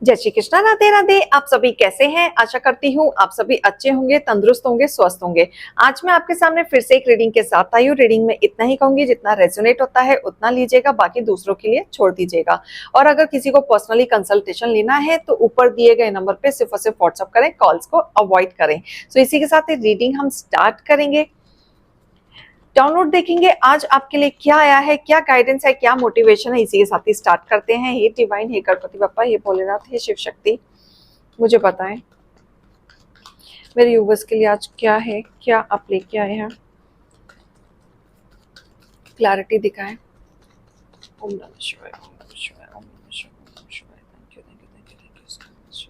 जय श्री कृष्णा, राधे राधे। आप सभी कैसे हैं? आशा करती हूँ आप सभी अच्छे होंगे, तंदुरुस्त होंगे, स्वस्थ होंगे। आज मैं आपके सामने फिर से एक रीडिंग के साथ आई हूँ। रीडिंग में इतना ही कहूंगी, जितना रेजोनेट होता है उतना लीजिएगा, बाकी दूसरों के लिए छोड़ दीजिएगा। और अगर किसी को पर्सनली कंसल्टेशन लेना है तो ऊपर दिए गए नंबर पे सिर्फ और सिर्फ व्हाट्सअप करें, कॉल्स को अवॉइड करें। सो इसी के साथ रीडिंग हम स्टार्ट करेंगे। डाउनलोड देखेंगे आज आपके लिए क्या आया है, क्या गाइडेंस है, क्या मोटिवेशन है। इसी के साथ ही स्टार्ट करते हैं। हे डिवाइन, हे गणपति बप्पा, हे भोलेनाथ, हे शिव शक्ति, मुझे बताएं मेरे यूवर्स के लिए आज क्या है, क्या आप लेके आए हैं। क्लैरिटी दिखाएं। ओम नमः शिवाय, ओम नमः शिवाय, ओम नमः शिवाय, ओम नमः शिवाय। Thank you, thank you, thank you, thank you so much.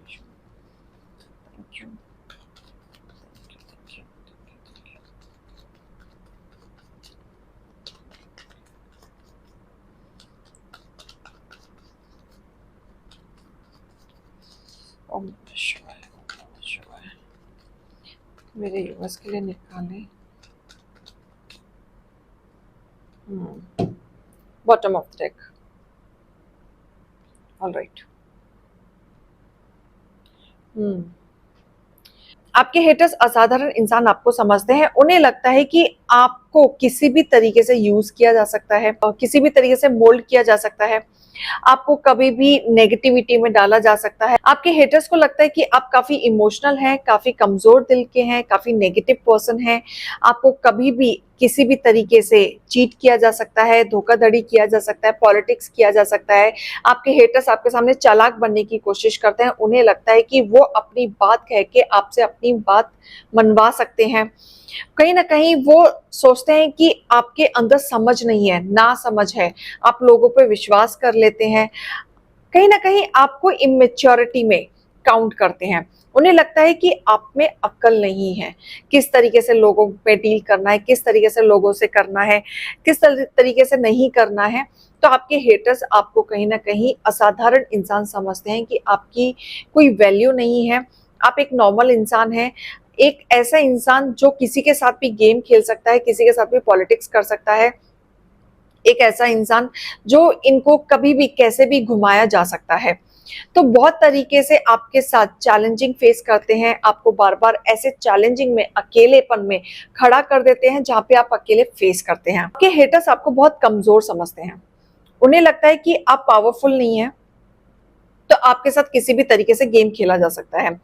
Thank you, thank you, thank you, thank you. ओम नमः शिवाय, ओम नमः शिवाय। मेरे यूवर्स के लिए निकालें। Bottom of the deck. All right. आपके हेटर्स असाधारण इंसान आपको समझते हैं। उन्हें लगता है कि आपको किसी भी तरीके से यूज किया जा सकता है और किसी भी तरीके से मोल्ड किया जा सकता है। आपको कभी भी नेगेटिविटी में डाला जा सकता है। आपके हेटर्स को लगता है कि आप काफी इमोशनल हैं, काफी कमजोर दिल के हैं, काफी नेगेटिव पर्सन हैं। आपको कभी भी किसी भी तरीके से चीट किया जा सकता है, धोखाधड़ी किया जा सकता है, पॉलिटिक्स किया जा सकता है। आपके हेटर्स आपके सामने चालाक बनने की कोशिश करते हैं। उन्हें लगता है कि वो अपनी बात कह के आपसे अपनी बात मनवा सकते हैं। कहीं ना कहीं वो सोचते हैं कि आपके अंदर समझ नहीं है, ना समझ है, आप लोगों पे विश्वास कर लेते हैं। कहीं ना कहीं आपको इमेच्योरिटी में काउंट करते हैं। उन्हें लगता है कि आप में अक्ल नहीं है, किस तरीके से लोगों पे डील करना है, किस तरीके से लोगों से करना है, किस तरीके से नहीं करना है। तो आपके हेटर्स आपको कहीं ना कहीं असाधारण इंसान समझते हैं कि आपकी कोई वैल्यू नहीं है। आप एक नॉर्मल इंसान हैं, एक ऐसा इंसान जो किसी के साथ भी गेम खेल सकता है, किसी के साथ भी पॉलिटिक्स कर सकता है। एक ऐसा इंसान जो इनको कभी भी कैसे भी घुमाया जा सकता है। तो बहुत तरीके से आपके साथ चैलेंजिंग फेस करते हैं, आपको बार बार ऐसे चैलेंजिंग में, अकेलेपन में खड़ा कर देते हैं जहां पे आप अकेले फेस करते हैं। आपके हेटर्स आपको बहुत कमजोर समझते हैं। उन्हें लगता है कि आप पावरफुल नहीं है, तो आपके साथ किसी भी तरीके से गेम खेला जा सकता है,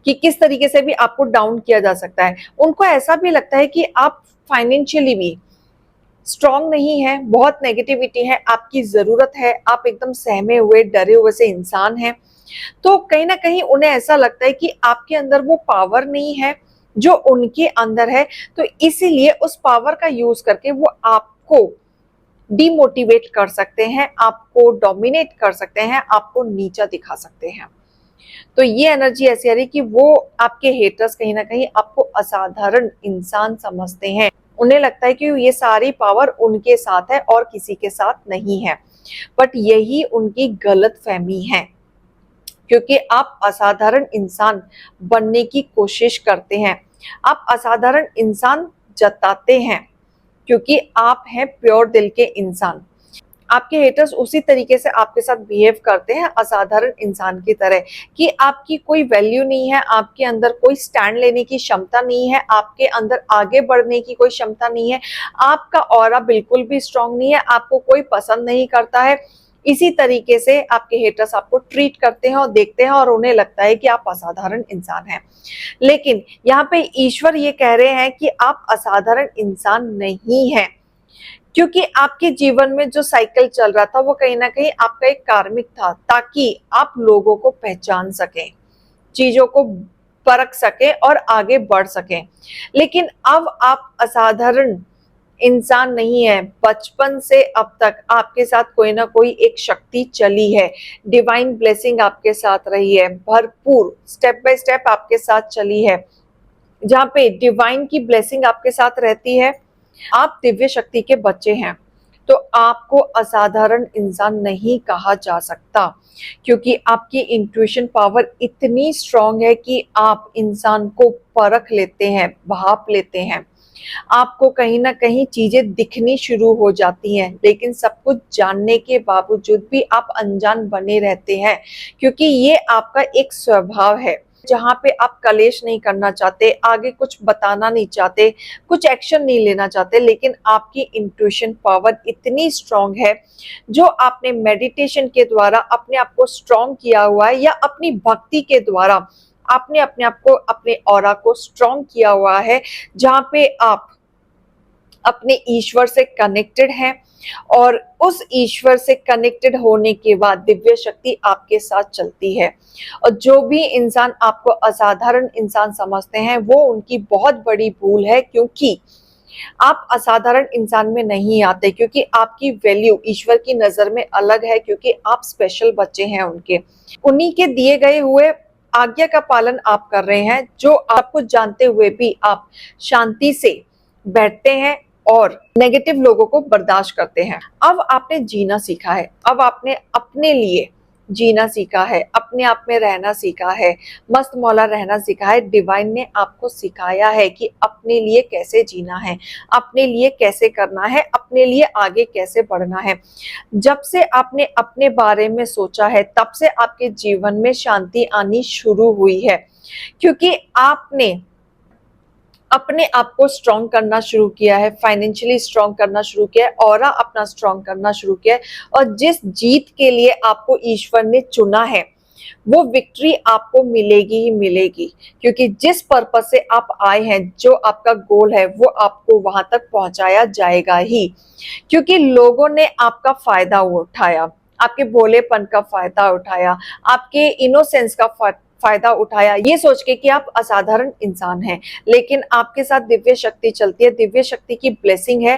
कि किस तरीके से भी आपको डाउन किया जा सकता है। उनको ऐसा भी लगता है कि आप फाइनेंशियली भी स्ट्रांग नहीं है, बहुत नेगेटिविटी है, आपकी जरूरत है, आप एकदम सहमे हुए, डरे हुए से इंसान हैं। तो कहीं ना कहीं उन्हें ऐसा लगता है कि आपके अंदर वो पावर नहीं है जो उनके अंदर है। तो इसीलिए उस पावर का यूज करके वो आपको डिमोटिवेट कर सकते हैं, आपको डोमिनेट कर सकते हैं, आपको नीचा दिखा सकते हैं। तो ये एनर्जी ऐसी आ रही कि वो आपके हेटर्स कहीं ना कहीं आपको असाधारण इंसान समझते हैं। उन्हें लगता है कि ये सारी पावर उनके साथ है और किसी के साथ नहीं है। बट यही उनकी गलत फहमी है, क्योंकि आप असाधारण इंसान बनने की कोशिश करते हैं। आप असाधारण इंसान जताते हैं क्योंकि आप हैं प्योर दिल के इंसान। आपके हेटर्स उसी तरीके से आपके साथ बिहेव करते हैं, असाधारण इंसान की तरह, कि आपकी कोई वैल्यू नहीं है, आपके अंदर कोई स्टैंड लेने की क्षमता नहीं है, आपके अंदर आगे बढ़ने की कोई क्षमता नहीं है, आपका ऑरा बिल्कुल भी स्ट्रांग नहीं है, आपको कोई पसंद नहीं करता है। इसी तरीके से आपके हेटर्स आपको ट्रीट करते हैं और देखते हैं, और उन्हें लगता है कि आप असाधारण इंसान हैं। लेकिन यहाँ पे ईश्वर ये कह रहे हैं कि आप असाधारण इंसान नहीं हैं, क्योंकि आपके जीवन में जो साइकिल चल रहा था वो कहीं ना कहीं आपका एक कार्मिक था, ताकि आप लोगों को पहचान सकें, चीजों को परख सकें और आगे बढ़ सकें। लेकिन अब आप असाधारण इंसान नहीं है। बचपन से अब तक आपके साथ कोई ना कोई एक शक्ति चली है, डिवाइन ब्लेसिंग आपके साथ रही है, भरपूर स्टेप बाय स्टेप आपके साथ चली है, जहाँ पे डिवाइन की ब्लेसिंग आपके साथ रहती है। आप दिव्य शक्ति के बच्चे हैं, तो आपको असाधारण इंसान नहीं कहा जा सकता, क्योंकि आपकी इंट्यूशन पावर इतनी स्ट्रांग है कि आप इंसान को परख लेते हैं, भाप लेते हैं। आपको कहीं ना कहीं चीजें दिखनी शुरू हो जाती हैं, लेकिन सब कुछ जानने के बावजूद भी आप अनजान बने रहते हैं, क्योंकि ये आपका एक स्वभाव है जहाँ पे आप कलेश नहीं करना चाहते, आगे कुछ बताना नहीं चाहते, कुछ एक्शन नहीं लेना चाहते, लेकिन आपकी इंट्यूशन पावर इतनी स्ट्रांग है, जो आपने मेडिटेशन के द्वारा अपने आप को स्ट्रांग किया हुआ है, या अपनी भक्ति के द्वारा आपने अपने आप को, अपने ऑरा को स्ट्रांग किया हुआ है, जहाँ पे आप अपने ईश्वर से कनेक्टेड हैं, और उस ईश्वर से कनेक्टेड होने के बाद दिव्य शक्ति आपके साथ चलती है। और जो भी इंसान आपको असाधारण इंसान समझते हैं, वो उनकी बहुत बड़ी भूल है, क्योंकि आप असाधारण इंसान में नहीं आते, क्योंकि आपकी वैल्यू ईश्वर की नजर में अलग है, क्योंकि आप स्पेशल बच्चे हैं उनके। उन्हीं के दिए गए हुए आज्ञा का पालन आप कर रहे हैं, जो आपको जानते हुए भी आप शांति से बैठते हैं और नेगेटिव लोगों को बर्दाश्त करते हैं। अब आपने जीना सीखा है, अब आपने अपने लिए जीना सीखा है, अपने आप में रहना सीखा है, मस्त मौला रहना सीखा है। डिवाइन ने आपको सिखाया है कि अपने लिए कैसे जीना है, अपने लिए कैसे करना है, अपने लिए आगे कैसे बढ़ना है। जब से आपने अपने बारे में सोचा है, तब से आपके जीवन में शांति आनी शुरू हुई है, क्योंकि आपने अपने आप को स्ट्रॉन्ग करना शुरू किया है, फाइनेंशियली स्ट्रॉन्ग करना शुरू किया है, ऑरा अपना स्ट्रॉन्ग करना शुरू किया है। और जिस जीत के लिए आपको ईश्वर ने चुना है, वो विक्ट्री आपको मिलेगी ही मिलेगी, क्योंकि जिस पर्पस से आप आए हैं, जो आपका गोल है, वो आपको वहां तक पहुंचाया जाएगा ही। क्योंकि लोगों ने आपका फायदा उठाया, आपके भोलेपन का फायदा उठाया, आपके इनोसेंस का फायदा उठाया, ये सोच के कि आप असाधारण इंसान हैं, लेकिन आपके साथ दिव्य शक्ति चलती है, दिव्य शक्ति की ब्लेसिंग है।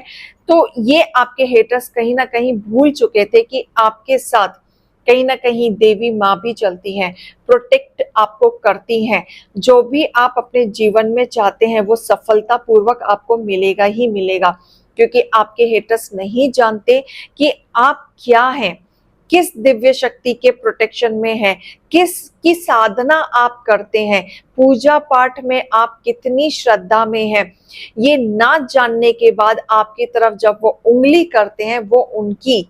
तो ये आपके हेटर्स कहीं ना कहीं भूल चुके थे कि आपके साथ कहीं ना कहीं देवी माँ भी चलती हैं, प्रोटेक्ट आपको करती हैं। जो भी आप अपने जीवन में चाहते हैं, वो सफलता पूर्वक आपको मिलेगा ही मिलेगा, क्योंकि आपके हेटर्स नहीं जानते कि आप क्या हैं, किस दिव्य शक्ति के प्रोटेक्शन में है, किस की साधना आप करते हैं, पूजा पाठ में आप कितनी श्रद्धा में हैं। ये ना जानने के बाद आपकी तरफ जब वो उंगली करते हैं, वो उनकी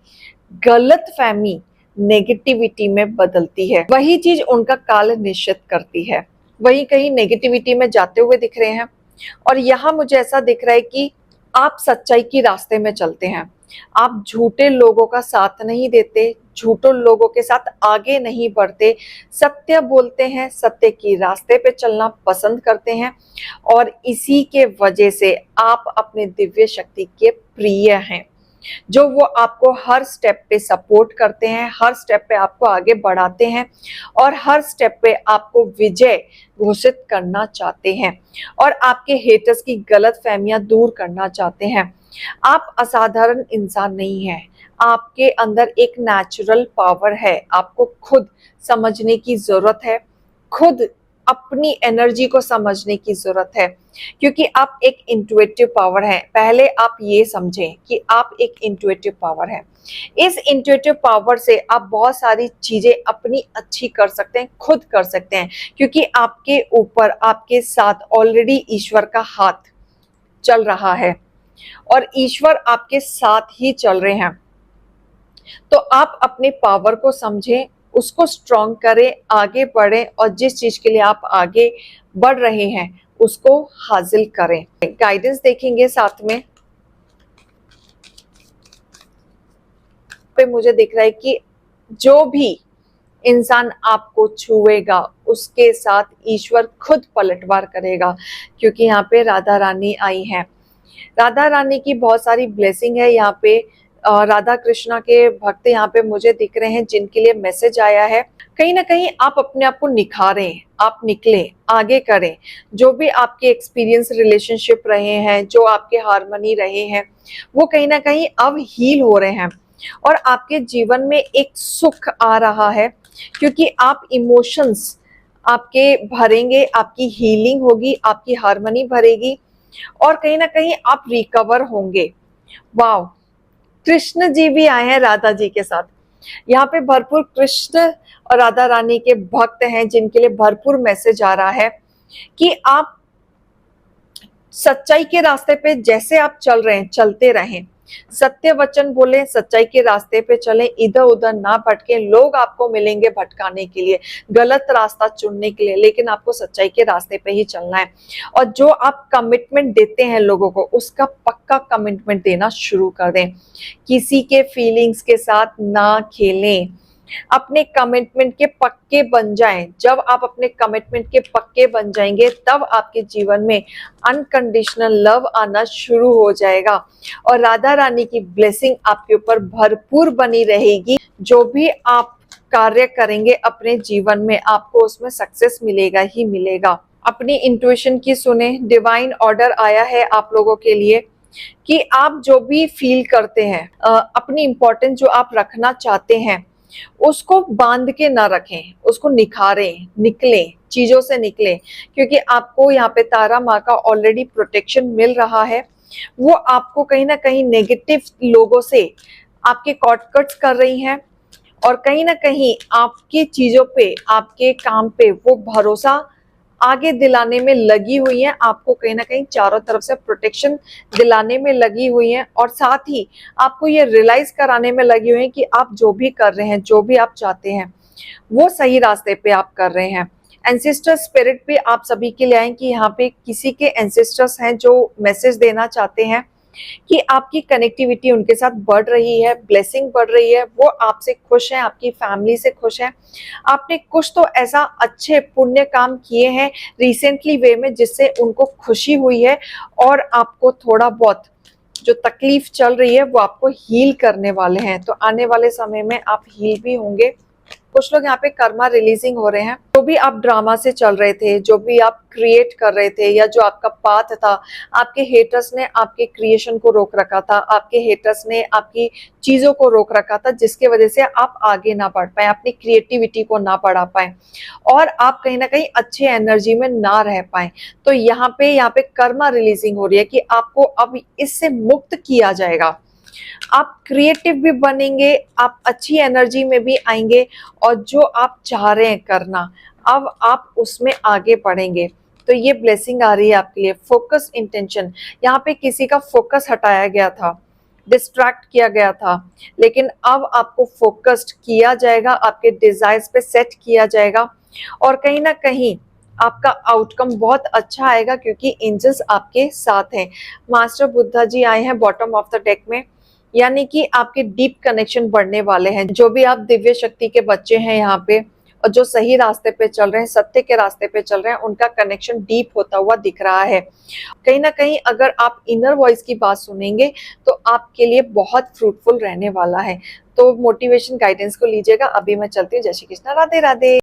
गलत फहमी नेगेटिविटी में बदलती है, वही चीज उनका काल निश्चित करती है। वही कहीं नेगेटिविटी में जाते हुए दिख रहे हैं, और यहाँ मुझे ऐसा दिख रहा है कि आप सच्चाई की रास्ते में चलते हैं, आप झूठे लोगों का साथ नहीं देते, झूठों लोगों के साथ आगे नहीं बढ़ते, सत्य बोलते हैं, सत्य की रास्ते पे चलना पसंद करते हैं, और इसी के वजह से आप अपने दिव्य शक्ति के प्रिय हैं, जो वो आपको हर स्टेप पे सपोर्ट करते हैं, हर स्टेप पे आपको आगे बढ़ाते हैं, और हर स्टेप पे आपको विजय घोषित करना चाहते हैं, और आपके हेटर्स की गलत फहमियां दूर करना चाहते हैं। आप असाधारण इंसान नहीं हैं, आपके अंदर एक नेचुरल पावर है। आपको खुद समझने की जरूरत है, खुद अपनी एनर्जी को समझने की जरूरत है, क्योंकि आप एक इंट्यूटिव पावर है। पहले आप ये समझें कि आप एक इंट्यूटिव पावर है। इस इंट्यूटिव पावर से आप बहुत सारी चीजें अपनी अच्छी कर सकते हैं, खुद कर सकते हैं, क्योंकि आपके ऊपर, आपके साथ ऑलरेडी ईश्वर का हाथ चल रहा है, और ईश्वर आपके साथ ही चल रहे हैं। तो आप अपने पावर को समझें, उसको स्ट्रॉन्ग करें, आगे बढ़ें, और जिस चीज के लिए आप आगे बढ़ रहे हैं, उसको हासिल करें। गाइडेंस देखेंगे साथ में। पे मुझे दिख रहा है कि जो भी इंसान आपको छुएगा, उसके साथ ईश्वर खुद पलटवार करेगा, क्योंकि यहाँ पे राधा रानी आई हैं। राधा रानी की बहुत सारी ब्लेसिंग है यहाँ पे। राधा कृष्णा के भक्त यहाँ पे मुझे दिख रहे हैं, जिनके लिए मैसेज आया है। कहीं ना कहीं आप अपने आप को निखारें, आप निकलें, आगे करें। जो भी आपके एक्सपीरियंस रिलेशनशिप रहे हैं, जो आपके हार्मनी रहे हैं, वो कहीं ना कहीं अब हील हो रहे हैं, और आपके जीवन में एक सुख आ रहा है, क्योंकि आप इमोशंस आपके भरेंगे, आपकी हीलिंग होगी, आपकी हार्मनी भरेगी, और कहीं ना कहीं आप रिकवर होंगे। वाव, कृष्ण जी भी आए हैं राधा जी के साथ। यहाँ पे भरपूर कृष्ण और राधा रानी के भक्त हैं, जिनके लिए भरपूर मैसेज आ रहा है कि आप सच्चाई के रास्ते पे जैसे आप चल रहे हैं चलते रहें, सत्य वचन बोले, सच्चाई के रास्ते पे चलें, इधर उधर ना भटके। लोग आपको मिलेंगे भटकाने के लिए, गलत रास्ता चुनने के लिए, लेकिन आपको सच्चाई के रास्ते पे ही चलना है। और जो आप कमिटमेंट देते हैं लोगों को, उसका पक्का कमिटमेंट देना शुरू कर दें। किसी के फीलिंग्स के साथ ना खेलें, अपने कमिटमेंट के पक्के बन जाएं। जब आप अपने कमिटमेंट के पक्के बन जाएंगे, तब आपके जीवन में अनकंडीशनल लव आना शुरू हो जाएगा और राधा रानी की ब्लेसिंग आपके ऊपर भरपूर बनी रहेगी। जो भी आप कार्य करेंगे अपने जीवन में, आपको उसमें सक्सेस मिलेगा ही मिलेगा। अपनी इंट्यूशन की सुने, डिवाइन ऑर्डर आया है आप लोगों के लिए कि आप जो भी फील करते हैं, अपनी इंपॉर्टेंस जो आप रखना चाहते हैं, उसको बांध के ना रखें, उसको निखारें, निकलें, चीजों से निकलें, क्योंकि आपको यहाँ पे तारा माँ का ऑलरेडी प्रोटेक्शन मिल रहा है। वो आपको कहीं ना कहीं नेगेटिव लोगों से आपके कॉट कट्स कर रही हैं और कहीं ना कहीं आपकी चीजों पे, आपके काम पे वो भरोसा आगे दिलाने में लगी हुई है। आपको कहीं ना कहीं चारों तरफ से प्रोटेक्शन दिलाने में लगी हुई है और साथ ही आपको ये रियलाइज कराने में लगी हुई है कि आप जो भी कर रहे हैं, जो भी आप चाहते हैं, वो सही रास्ते पे आप कर रहे हैं। एंसेस्टर स्पिरिट पे आप सभी के लिए आए कि यहाँ पे किसी के एंसेस्टर्स हैं जो मैसेज देना चाहते हैं कि आपकी कनेक्टिविटी उनके साथ बढ़ रही है, ब्लेसिंग बढ़ रही है, वो आपसे खुश हैं, आपकी फैमिली से खुश हैं। आपने कुछ तो ऐसा अच्छे पुण्य काम किए हैं रिसेंटली वे में, जिससे उनको खुशी हुई है और आपको थोड़ा बहुत जो तकलीफ चल रही है वो आपको हील करने वाले हैं। तो आने वाले समय में आप हील भी होंगे। कुछ लोग यहाँ पे कर्मा रिलीजिंग हो रहे हैं। जो भी आप ड्रामा से चल रहे थे, जो भी आप क्रिएट कर रहे थे, या जो आपका पाथ था, आपके हेटर्स ने आपके क्रिएशन को रोक रखा था, आपके हेटर्स ने आपकी चीजों को रोक रखा था, जिसके वजह से आप आगे ना बढ़ पाए, अपनी क्रिएटिविटी को ना बढ़ा पाए और आप कहीं ना कहीं अच्छे एनर्जी में ना रह पाए। तो यहाँ पे कर्मा रिलीजिंग हो रही है कि आपको अब इससे मुक्त किया जाएगा। आप क्रिएटिव भी बनेंगे, आप अच्छी एनर्जी में भी आएंगे और जो आप चाह रहे हैं करना, अब आप उसमें आगे बढ़ेंगे। तो ये ब्लेसिंग आ रही है आपके लिए। फोकस इंटेंशन, यहाँ पे किसी का फोकस हटाया गया था, डिस्ट्रैक्ट किया गया था, लेकिन अब आपको फोकस्ड किया जाएगा, आपके डिजायर्स पे सेट किया जाएगा और कहीं ना कहीं आपका आउटकम बहुत अच्छा आएगा, क्योंकि एंजल्स आपके साथ हैं। मास्टर बुद्धा जी आए हैं बॉटम ऑफ द डेक में, यानी कि आपके डीप कनेक्शन बढ़ने वाले हैं। जो भी आप दिव्य शक्ति के बच्चे हैं यहाँ पे और जो सही रास्ते पे चल रहे हैं, सत्य के रास्ते पे चल रहे हैं, उनका कनेक्शन डीप होता हुआ दिख रहा है। कहीं ना कहीं अगर आप इनर वॉइस की बात सुनेंगे तो आपके लिए बहुत फ्रूटफुल रहने वाला है। तो मोटिवेशन गाइडेंस को लीजिएगा। अभी मैं चलती हूँ। जय श्री कृष्णा, राधे राधे।